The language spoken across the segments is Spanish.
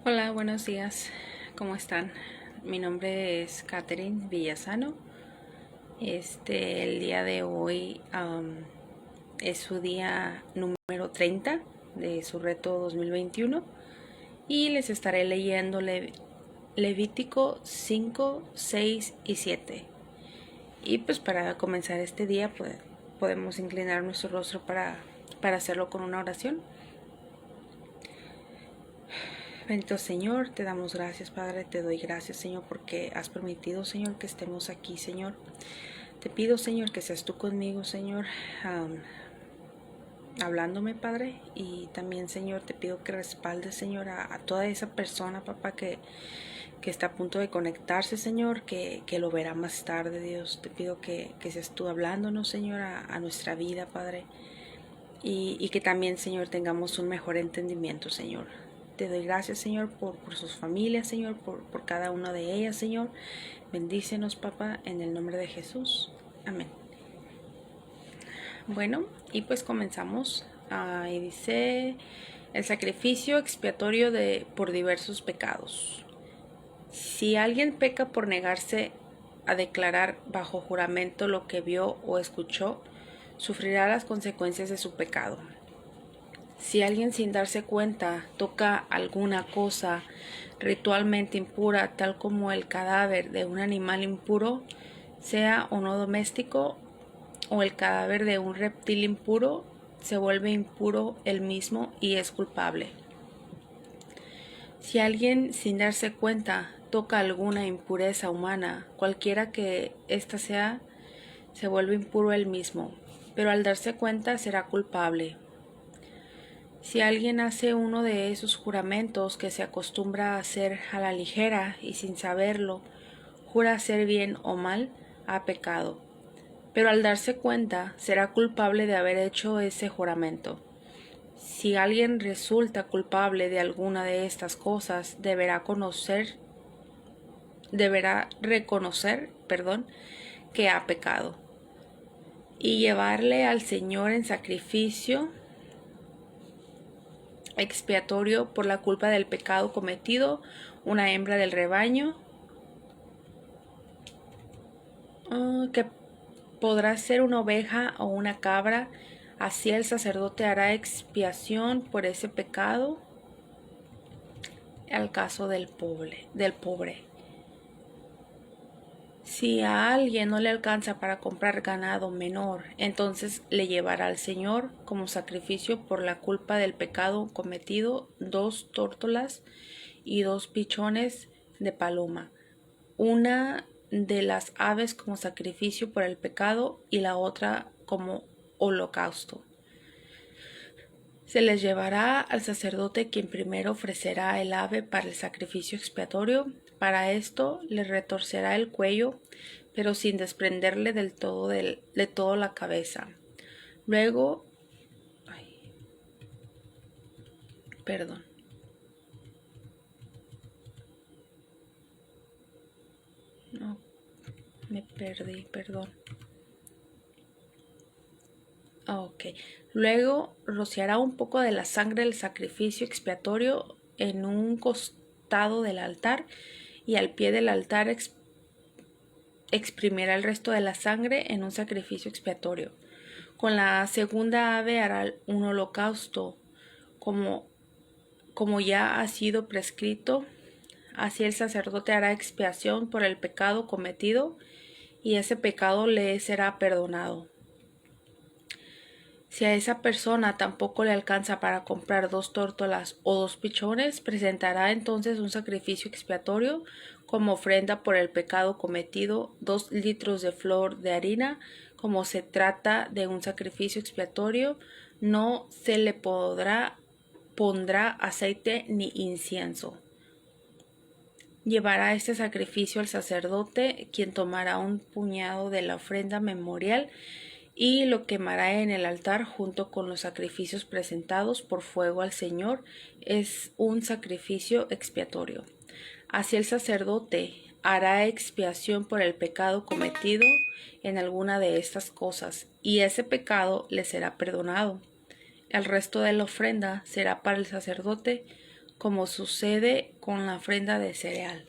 Hola, buenos días. ¿Cómo están? Mi nombre es Catherine Villasano. El día de hoy es su día número 30 de su reto 2021 y les estaré leyendo Levítico 5, 6 y 7. Y pues para comenzar este día podemos inclinar nuestro rostro para hacerlo con una oración. Bendito Señor, te damos gracias, Padre, te doy gracias, Señor, porque has permitido, Señor, que estemos aquí, Señor. Te pido, Señor, que seas tú conmigo, Señor, hablándome, Padre, y también, Señor, te pido que respaldes, Señor, a toda esa persona, papá, que está a punto de conectarse, Señor, que lo verá más tarde, Dios. Te pido que seas tú hablándonos, Señor, a nuestra vida, Padre, y que también, Señor, tengamos un mejor entendimiento, Señor. Te doy gracias, Señor, por sus familias, Señor, por cada una de ellas, Señor. Bendícenos, papá, en el nombre de Jesús. Amén. Bueno, y pues comenzamos. Y dice, el sacrificio expiatorio por diversos pecados. Si alguien peca por negarse a declarar bajo juramento lo que vio o escuchó, sufrirá las consecuencias de su pecado. Si alguien sin darse cuenta toca alguna cosa ritualmente impura, tal como el cadáver de un animal impuro, sea o no doméstico, o el cadáver de un reptil impuro, se vuelve impuro él mismo y es culpable. Si alguien sin darse cuenta toca alguna impureza humana, cualquiera que ésta sea, se vuelve impuro él mismo, pero al darse cuenta será culpable. Si alguien hace uno de esos juramentos que se acostumbra a hacer a la ligera y sin saberlo, jura hacer bien o mal, ha pecado. Pero al darse cuenta, será culpable de haber hecho ese juramento. Si alguien resulta culpable de alguna de estas cosas, deberá reconocer, que ha pecado y llevarle al Señor en sacrificio expiatorio por la culpa del pecado cometido, una hembra del rebaño, que podrá ser una oveja o una cabra. Así el sacerdote hará expiación por ese pecado al caso del pobre. Si a alguien no le alcanza para comprar ganado menor, entonces le llevará al Señor como sacrificio por la culpa del pecado cometido 2 tórtolas y 2 pichones de paloma, una de las aves como sacrificio por el pecado y la otra como holocausto. Se les llevará al sacerdote, quien primero ofrecerá el ave para el sacrificio expiatorio. Para esto le retorcerá el cuello, pero sin desprenderle del todo de toda la cabeza. Luego, no, me perdí, perdón. Ok. Luego rociará un poco de la sangre del sacrificio expiatorio en un costado del altar y al pie del altar exprimirá el resto de la sangre en un sacrificio expiatorio. Con la segunda ave hará un holocausto como ya ha sido prescrito. Así el sacerdote hará expiación por el pecado cometido y ese pecado le será perdonado. Si a esa persona tampoco le alcanza para comprar 2 tórtolas o 2 pichones, presentará entonces un sacrificio expiatorio como ofrenda por el pecado cometido, 2 litros de flor de harina. Como se trata de un sacrificio expiatorio, no se le pondrá aceite ni incienso. Llevará este sacrificio al sacerdote, quien tomará un puñado de la ofrenda memorial y lo quemará en el altar junto con los sacrificios presentados por fuego al Señor. Es un sacrificio expiatorio. Así el sacerdote hará expiación por el pecado cometido en alguna de estas cosas, y ese pecado le será perdonado. El resto de la ofrenda será para el sacerdote como sucede con la ofrenda de cereal,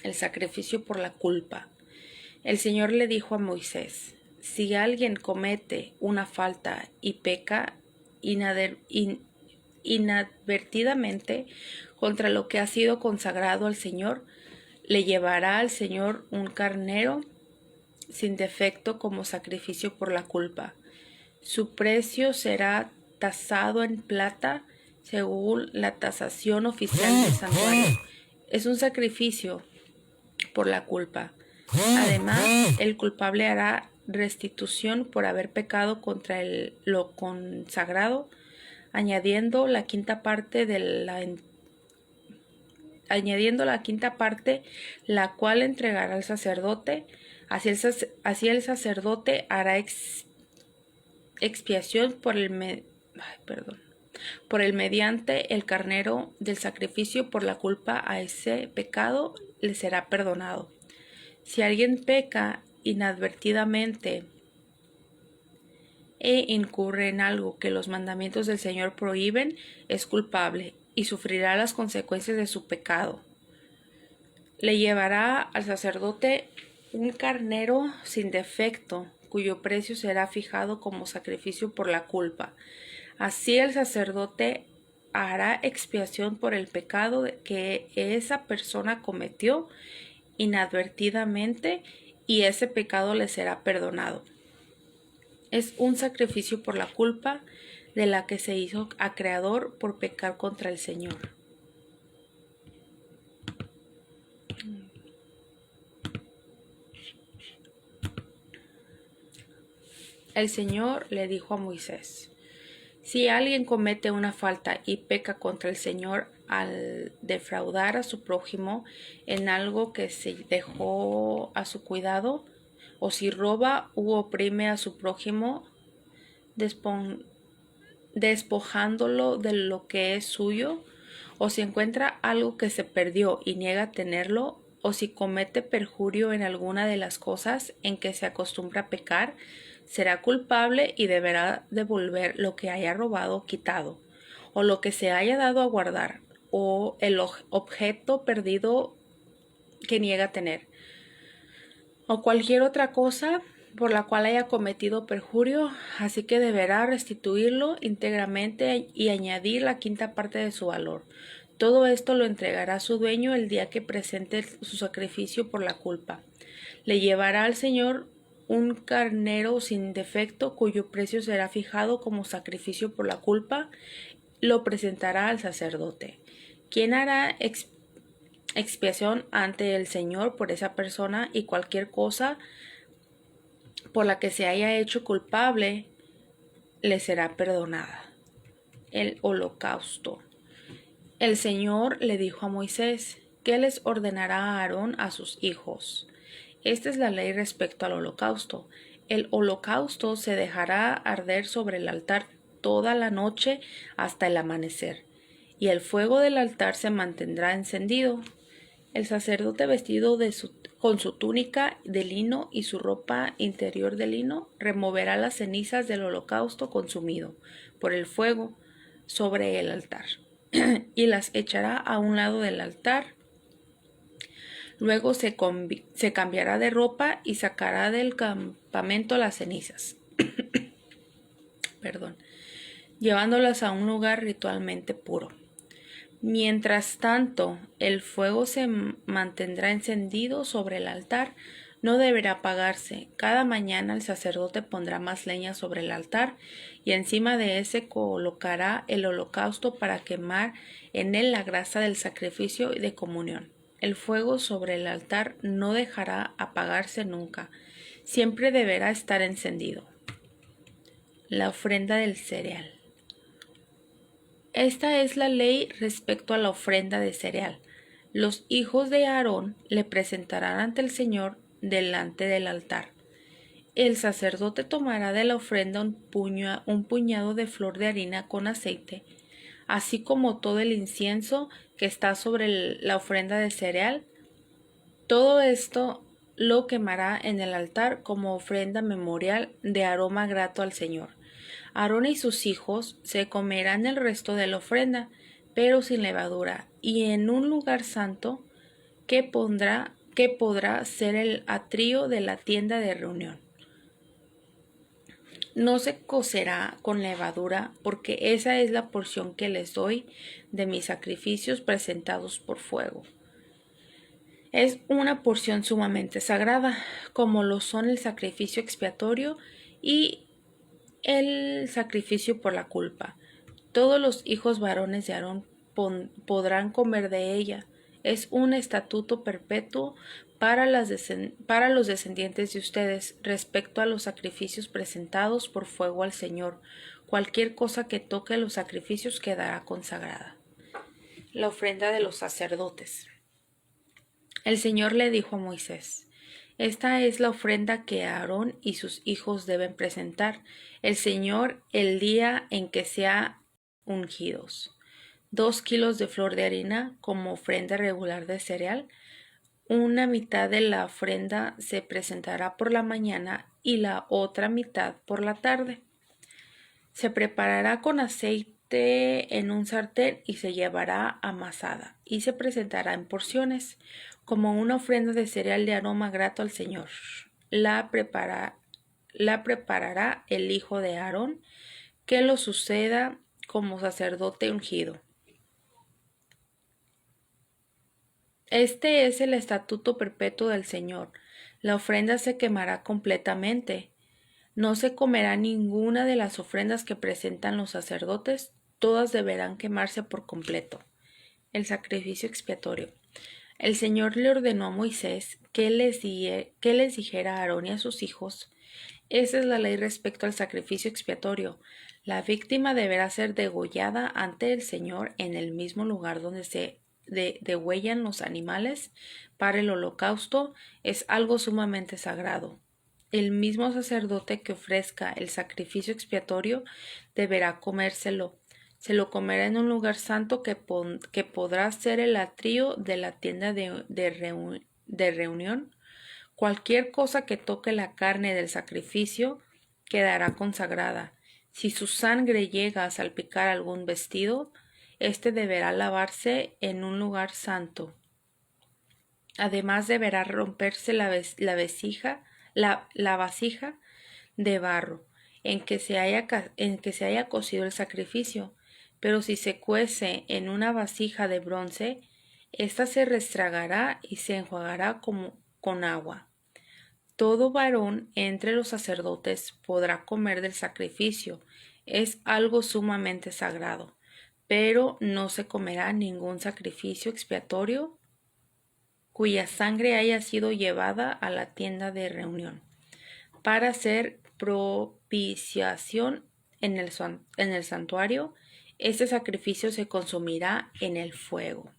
el sacrificio por la culpa. El Señor le dijo a Moisés: si alguien comete una falta y peca inadvertidamente contra lo que ha sido consagrado al Señor, le llevará al Señor un carnero sin defecto como sacrificio por la culpa. Su precio será tasado en plata según la tasación oficial del santuario. Es un sacrificio por la culpa. Además, el culpable hará restitución por haber pecado contra lo consagrado, añadiendo la quinta parte, la cual entregará al sacerdote. Así el sacerdote hará expiación por el mediante el carnero del sacrificio por la culpa. A ese pecado le será perdonado. Si alguien peca inadvertidamente e incurre en algo que los mandamientos del Señor prohíben, es culpable y sufrirá las consecuencias de su pecado. Le llevará al sacerdote un carnero sin defecto, cuyo precio será fijado como sacrificio por la culpa. Así el sacerdote hará expiación por el pecado que esa persona cometió inadvertidamente, y ese pecado le será perdonado. Es un sacrificio por la culpa de la que se hizo acreedor por pecar contra el Señor. El Señor le dijo a Moisés: si alguien comete una falta y peca contra el Señor al defraudar a su prójimo en algo que se dejó a su cuidado, o si roba u oprime a su prójimo, despojándolo de lo que es suyo, o si encuentra algo que se perdió y niega tenerlo, o si comete perjurio en alguna de las cosas en que se acostumbra a pecar, será culpable y deberá devolver lo que haya robado o quitado, o lo que se haya dado a guardar, o el objeto perdido que niega tener, o cualquier otra cosa por la cual haya cometido perjurio, así que deberá restituirlo íntegramente y añadir la quinta parte de su valor. Todo esto lo entregará a su dueño el día que presente su sacrificio por la culpa. Le llevará al Señor un carnero sin defecto, cuyo precio será fijado como sacrificio por la culpa. Lo presentará al sacerdote, quien hará expiación ante el Señor por esa persona, y cualquier cosa por la que se haya hecho culpable le será perdonada. El holocausto. El Señor le dijo a Moisés que les ordenará a Aarón a sus hijos. Esta es la ley respecto al holocausto. El holocausto se dejará arder sobre el altar toda la noche hasta el amanecer, y el fuego del altar se mantendrá encendido. El sacerdote, vestido con su túnica de lino y su ropa interior de lino, removerá las cenizas del holocausto consumido por el fuego sobre el altar y las echará a un lado del altar. Luego se cambiará de ropa y sacará del campamento las cenizas, llevándolas a un lugar ritualmente puro. Mientras tanto, el fuego se mantendrá encendido sobre el altar, no deberá apagarse. Cada mañana el sacerdote pondrá más leña sobre el altar y encima de ese colocará el holocausto para quemar en él la grasa del sacrificio de comunión. El fuego sobre el altar no dejará apagarse nunca, siempre deberá estar encendido. La ofrenda del cereal. Esta es la ley respecto a la ofrenda de cereal. Los hijos de Aarón le presentarán ante el Señor delante del altar. El sacerdote tomará de la ofrenda un puñado de flor de harina con aceite, así como todo el incienso que está sobre la ofrenda de cereal. Todo esto lo quemará en el altar como ofrenda memorial de aroma grato al Señor. Aarón y sus hijos se comerán el resto de la ofrenda, pero sin levadura, y en un lugar santo que podrá ser el atrio de la tienda de reunión. No se cocerá con levadura, porque esa es la porción que les doy de mis sacrificios presentados por fuego. Es una porción sumamente sagrada, como lo son el sacrificio expiatorio y el sacrificio por la culpa. Todos los hijos varones de Aarón podrán comer de ella. Es un estatuto perpetuo para los descendientes de ustedes respecto a los sacrificios presentados por fuego al Señor. Cualquier cosa que toque los sacrificios quedará consagrada. La ofrenda de los sacerdotes. El Señor le dijo a Moisés: esta es la ofrenda que Aarón y sus hijos deben presentar el Señor el día en que sean ungidos: 2 kilos de flor de harina como ofrenda regular de cereal. Una mitad de la ofrenda se presentará por la mañana y la otra mitad por la tarde. Se preparará con aceite en un sartén y se llevará amasada y se presentará en porciones como una ofrenda de cereal de aroma grato al Señor. La preparará el hijo de Aarón, que lo suceda como sacerdote ungido. Este es el estatuto perpetuo del Señor. La ofrenda se quemará completamente. No se comerá ninguna de las ofrendas que presentan los sacerdotes, todas deberán quemarse por completo. El sacrificio expiatorio. El Señor le ordenó a Moisés que les dijera a Aarón y a sus hijos: esa es la ley respecto al sacrificio expiatorio. La víctima deberá ser degollada ante el Señor en el mismo lugar donde se degüellan los animales para el holocausto. Es algo sumamente sagrado. El mismo sacerdote que ofrezca el sacrificio expiatorio deberá comérselo. Se lo comerá en un lugar santo que podrá ser el atrio de la tienda de reunión. Cualquier cosa que toque la carne del sacrificio quedará consagrada. Si su sangre llega a salpicar algún vestido, éste deberá lavarse en un lugar santo. Además deberá romperse la vasija de barro en que se haya cocido el sacrificio, pero si se cuece en una vasija de bronce, ésta se restregará y se enjuagará con agua. Todo varón entre los sacerdotes podrá comer del sacrificio, es algo sumamente sagrado, pero no se comerá ningún sacrificio expiatorio cuya sangre haya sido llevada a la tienda de reunión para hacer propiciación en el santuario. Este sacrificio se consumirá en el fuego.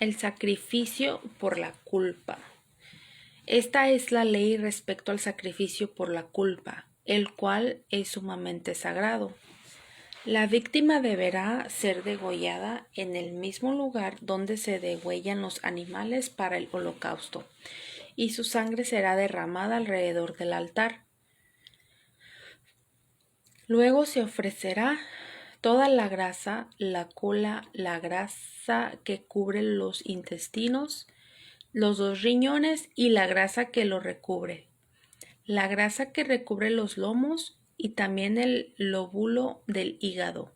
El sacrificio por la culpa. Esta es la ley respecto al sacrificio por la culpa, el cual es sumamente sagrado. La víctima deberá ser degollada en el mismo lugar donde se degüellan los animales para el holocausto, y su sangre será derramada alrededor del altar. Luego se ofrecerá toda la grasa, la cola, la grasa que cubre los intestinos, los 2 riñones y la grasa que lo recubre, la grasa que recubre los lomos y también el lóbulo del hígado,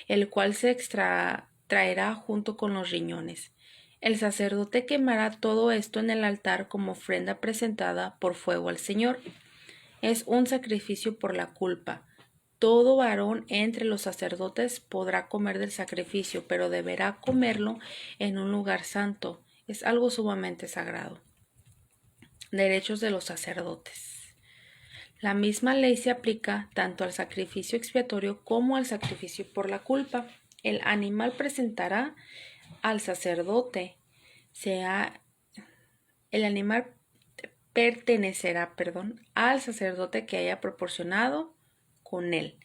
el cual se extraerá junto con los riñones. El sacerdote quemará todo esto en el altar como ofrenda presentada por fuego al Señor. Es un sacrificio por la culpa. Todo varón entre los sacerdotes podrá comer del sacrificio, pero deberá comerlo en un lugar santo. Es algo sumamente sagrado. Derechos de los sacerdotes. La misma ley se aplica tanto al sacrificio expiatorio como al sacrificio por la culpa. El animal presentará al sacerdote, el animal pertenecerá, al sacerdote que haya proporcionado con él.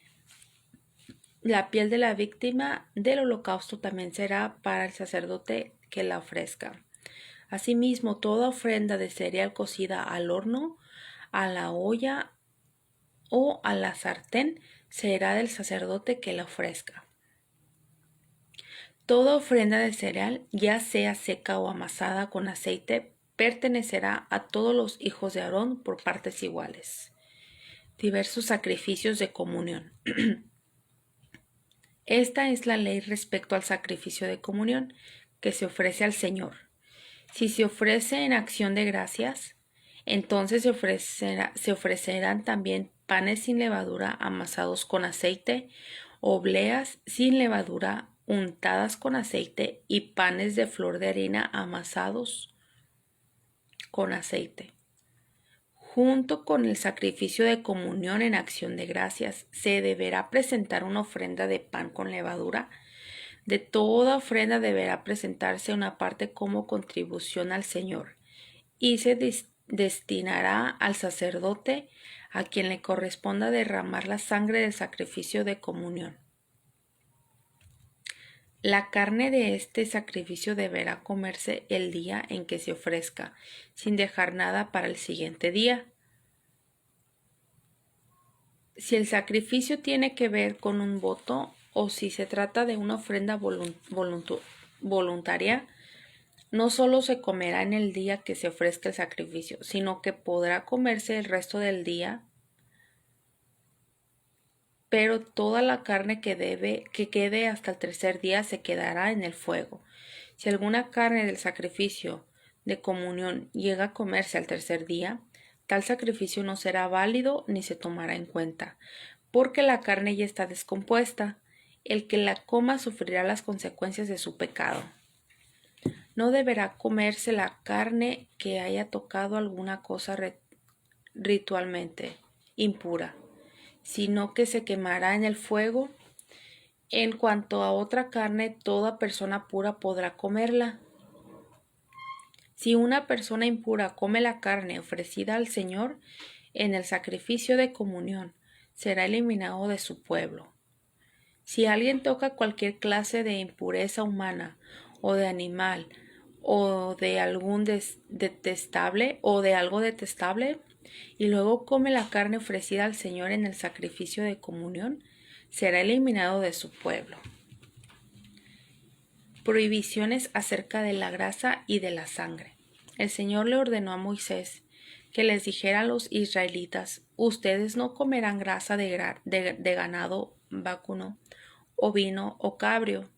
La piel de la víctima del holocausto también será para el sacerdote que la ofrezca. Asimismo, toda ofrenda de cereal cocida al horno a la olla o a la sartén, será del sacerdote que la ofrezca. Toda ofrenda de cereal, ya sea seca o amasada con aceite, pertenecerá a todos los hijos de Aarón por partes iguales. Diversos sacrificios de comunión. Esta es la ley respecto al sacrificio de comunión que se ofrece al Señor. Si se ofrece en acción de gracias, entonces se ofrecerán también panes sin levadura amasados con aceite, obleas sin levadura untadas con aceite y panes de flor de harina amasados con aceite. Junto con el sacrificio de comunión en acción de gracias, se deberá presentar una ofrenda de pan con levadura. De toda ofrenda deberá presentarse una parte como contribución al Señor, y se destinará al sacerdote a quien le corresponda derramar la sangre del sacrificio de comunión. La carne de este sacrificio deberá comerse el día en que se ofrezca, sin dejar nada para el siguiente día. Si el sacrificio tiene que ver con un voto o si se trata de una ofrenda voluntaria, no solo se comerá en el día que se ofrezca el sacrificio, sino que podrá comerse el resto del día, pero toda la carne que quede hasta el tercer día se quedará en el fuego. Si alguna carne del sacrificio de comunión llega a comerse al tercer día, tal sacrificio no será válido ni se tomará en cuenta, porque la carne ya está descompuesta. El que la coma sufrirá las consecuencias de su pecado. No deberá comerse la carne que haya tocado alguna cosa ritualmente impura, sino que se quemará en el fuego. En cuanto a otra carne, toda persona pura podrá comerla. Si una persona impura come la carne ofrecida al Señor en el sacrificio de comunión, será eliminado de su pueblo. Si alguien toca cualquier clase de impureza humana o de animal o de algún detestable o de algo detestable y luego come la carne ofrecida al Señor en el sacrificio de comunión, será eliminado de su pueblo. Prohibiciones acerca de la grasa y de la sangre. El Señor le ordenó a Moisés que les dijera a los israelitas: ustedes no comerán grasa de ganado vacuno, ovino o cabrio.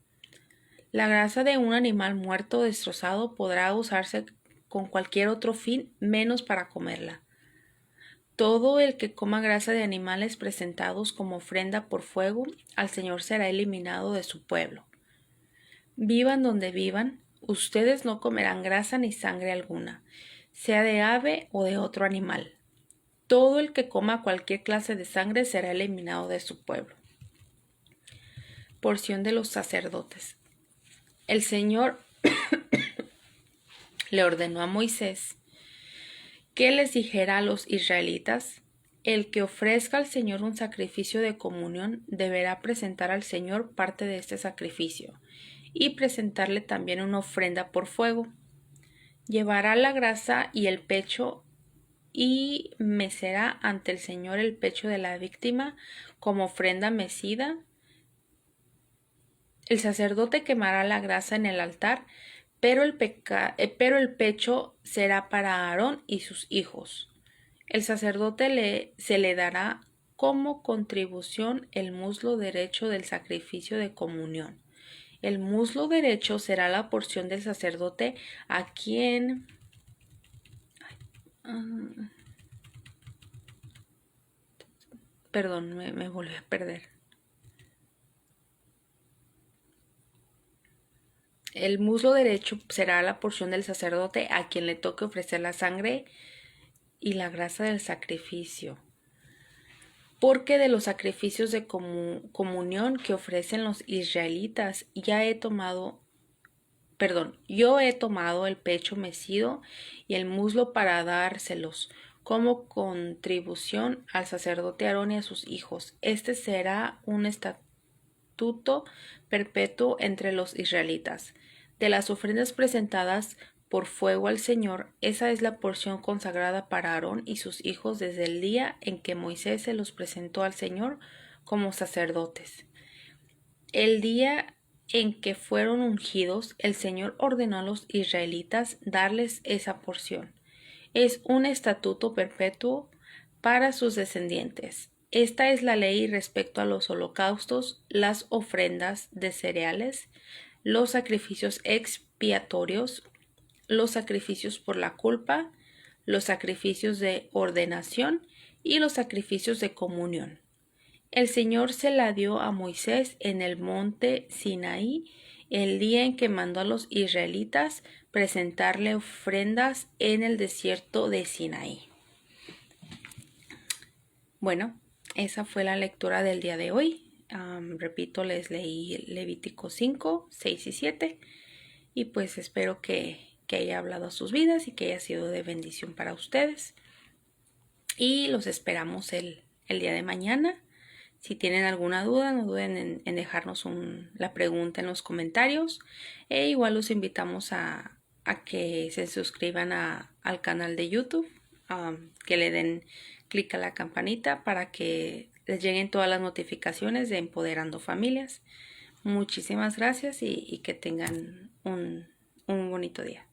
La grasa de un animal muerto o destrozado podrá usarse con cualquier otro fin menos para comerla. Todo el que coma grasa de animales presentados como ofrenda por fuego al Señor será eliminado de su pueblo. Vivan donde vivan, ustedes no comerán grasa ni sangre alguna, sea de ave o de otro animal. Todo el que coma cualquier clase de sangre será eliminado de su pueblo. Porción de los sacerdotes. El Señor le ordenó a Moisés que les dijera a los israelitas: el que ofrezca al Señor un sacrificio de comunión deberá presentar al Señor parte de este sacrificio y presentarle también una ofrenda por fuego. Llevará la grasa y el pecho y mecerá ante el Señor el pecho de la víctima como ofrenda mecida. El sacerdote quemará la grasa en el altar, pero el pecho será para Aarón y sus hijos. El sacerdote se le dará como contribución el muslo derecho del sacrificio de comunión. El muslo derecho será la porción del sacerdote a quien perdón, me volví a perder. El muslo derecho será la porción del sacerdote a quien le toque ofrecer la sangre y la grasa del sacrificio. Porque de los sacrificios de comunión que ofrecen los israelitas, yo he tomado el pecho mecido y el muslo para dárselos como contribución al sacerdote Aarón y a sus hijos. Este será un estatuto perpetuo entre los israelitas. De las ofrendas presentadas por fuego al Señor. Esa es la porción consagrada para Aarón y sus hijos desde el día en que Moisés se los presentó al Señor como sacerdotes. El día en que fueron ungidos, el Señor ordenó a los israelitas darles esa porción. Es un estatuto perpetuo para sus descendientes. Esta es la ley respecto a los holocaustos, las ofrendas de cereales, los sacrificios expiatorios, los sacrificios por la culpa, los sacrificios de ordenación y los sacrificios de comunión. El Señor se la dio a Moisés en el monte Sinaí el día en que mandó a los israelitas presentarle ofrendas en el desierto de Sinaí. Bueno, esa fue la lectura del día de hoy. Repito, les leí Levítico 5, 6 y 7 y pues espero que haya hablado a sus vidas y que haya sido de bendición para ustedes. Y los esperamos el día de mañana. Si tienen alguna duda, no duden en dejarnos la pregunta en los comentarios. E igual los invitamos a que se suscriban al canal de YouTube, que le den clic a la campanita para que les lleguen todas las notificaciones de Empoderando Familias. Muchísimas gracias y que tengan un bonito día.